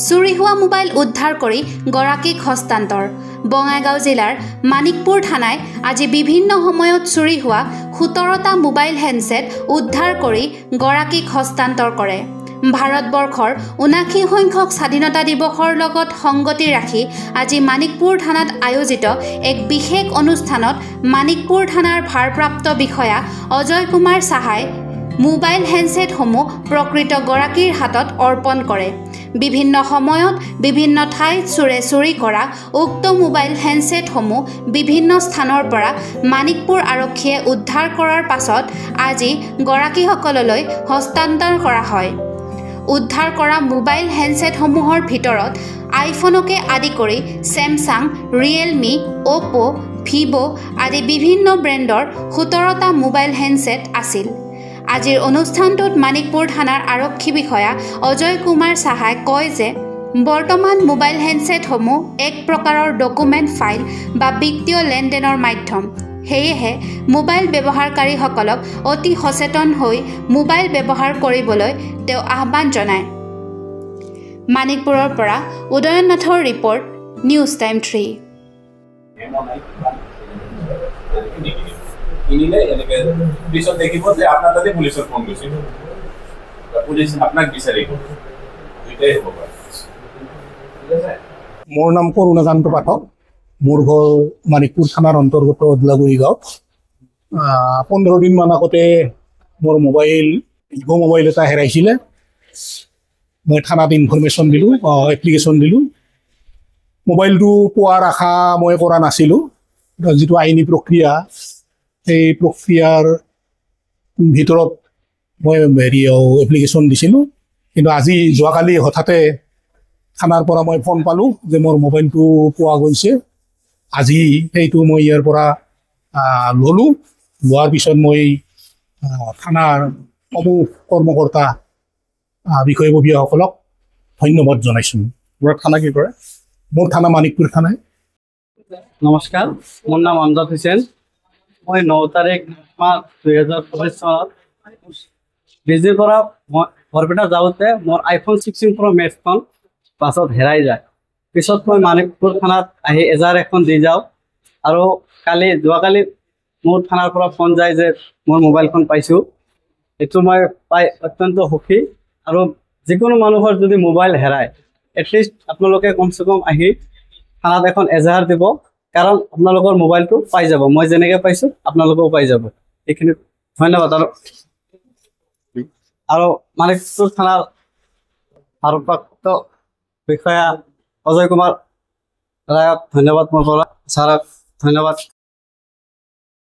চুৰি হোৱা মোবাইল উদ্ধাৰ কৰি গৰাকীক হস্তান্তৰ। বঙাইগাঁও জিলাৰ মানিকপুৰ থানাই আজি বিভিন্ন সময়ত চুৰি হোৱা ১৭টা মোবাইল হেণ্ডছেট উদ্ধাৰ কৰি গৰাকীক হস্তান্তৰ কৰে। ভাৰতবৰ্ষৰ ৭৯ সংখ্যক স্বাধীনতা দিৱসৰ লগত সংগতি ৰাখি আজি মানিকপুৰ থানাত আয়োজিত এক বিশেষ অনুষ্ঠানত মানিকপুৰ থানাৰ ভাৰপ্ৰাপ্ত বিষয়া অজয় কুমাৰ সাহাই মোবাইল হেণ্ডছেটসমূহ প্ৰকৃত গৰাকীৰ হাতত অৰ্পণ কৰে। বিভিন্ন সময়ত বিভিন্ন ঠাইত চুৰি কৰা উক্ত মোবাইল হেণ্ডছেটসমূহ বিভিন্ন স্থানৰ পৰা মানিকপুৰ আৰক্ষীয়ে উদ্ধাৰ কৰাৰ পাছত আজি গৰাকীসকললৈ হস্তান্তৰ কৰা হয়। উদ্ধাৰ কৰা মোবাইল হেণ্ডছেটসমূহৰ ভিতৰত আইফোনকে আদি কৰি ছেমছাং, ৰিয়েলমি, অ'পো, ভিভো আদি বিভিন্ন ব্ৰেণ্ডৰ ১৭টা মোবাইল হেণ্ডছেট আছিল। আজিৰ অনুষ্ঠানটোত মানিকপুৰ থানাৰ আৰক্ষী বিষয়া অজয় কুমাৰ সাহাই কয় যে বৰ্তমান মোবাইল হেণ্ডছেটসমূহ এক প্ৰকাৰৰ ডকুমেণ্ট ফাইল বা বিত্তীয় লেনদেনৰ মাধ্যম। সেয়েহে মোবাইল ব্যৱহাৰকাৰীসকলক অতি সচেতন হৈ মোবাইল ব্যৱহাৰ কৰিবলৈ তেওঁ আহ্বান জনায়। মানিকপুৰৰ পৰা উদয়ন নাথৰ ৰিপৰ্ট, নিউজ টাইম 3। কিনিলে এনেকে পুলিচত দেখিব যে আপোনাৰ তাতে পুলিচৰ ফোন গৈছিল, পুলিচ আপোনাক বিচাৰিব, দুইটাই হ'ব পাৰে। মোৰ নাম কৰুণাকান্ত পাঠক। মোৰ ঘৰ মানিকপুৰ থানাৰ অন্তৰ্গত দলাগুৰি গাঁৱত। ১৫ দিনমান আগতে মোৰ মোবাইল ভিভো মোবাইল এটা হেৰাইছিলে। মই থানাত ইনফৰমেশ্যন দিলোঁ, এপ্লিকেশ্যন দিলোঁ। মোবাইলটো পোৱাৰ আশা মই কৰা নাছিলোঁ। যিটো আইনী প্ৰক্ৰিয়া, সেই প্ৰক্ৰিয়াৰ ভিতৰত মই এপ্লিকেশ্যন দিছিলোঁ। কিন্তু আজি যোৱাকালি হঠাতে থানাৰ পৰা মই ফোন পালোঁ যে মোৰ মোবাইলটো পোৱা গৈছে। আজি সেইটো মই ইয়াৰ পৰা ল'লোঁ। লোৱাৰ পিছত মই থানাৰ সমূহ কৰ্মকৰ্তা, বিষয়ববীয়াসকলক ধন্যবাদ জনাইছোঁ। মোৰ থানা কি কৰে? মোৰ থানা মানিকপুৰ থানাই। নমস্কাৰ, মোৰ নাম আমজাদ হুছেইন। মই ৯ তাৰিখ ২০২৪ চনত বেজিৰ পৰা মই বৰপেটা যাওঁতে মোৰ আইফোন 16 প্ৰ' মেক্সখন বাছত হেৰাই যায়। পিছত মই মানিকপুৰ থানাত আহি এজাহাৰ এখন দি যাওঁ আৰু যোৱাকালি মোৰ থানাৰ পৰা ফোন যায় যে মোৰ মোবাইলখন পাইছোঁ। এইটো মই পাই অত্যন্ত সুখী। আৰু যিকোনো মানুহৰ যদি মোবাইল হেৰায়, এটলিষ্ট আপোনালোকে কমচে কম আহি থানাত এখন এজাহাৰ দিব, কাৰণ আপোনালোকৰ মোবাইলটো পাই যাব। মই যেনেকৈ পাইছোঁ আপোনালোকেও পাই যাব। এইখিনি ধন্যবাদ। আৰু মানিকপুৰ থানাৰ ভাৰপ্ৰাপ্ত বিষয়া অজয় কুমাৰ ৰায়ক ধন্যবাদ, মোৰ পৰা ছাৰক ধন্যবাদ।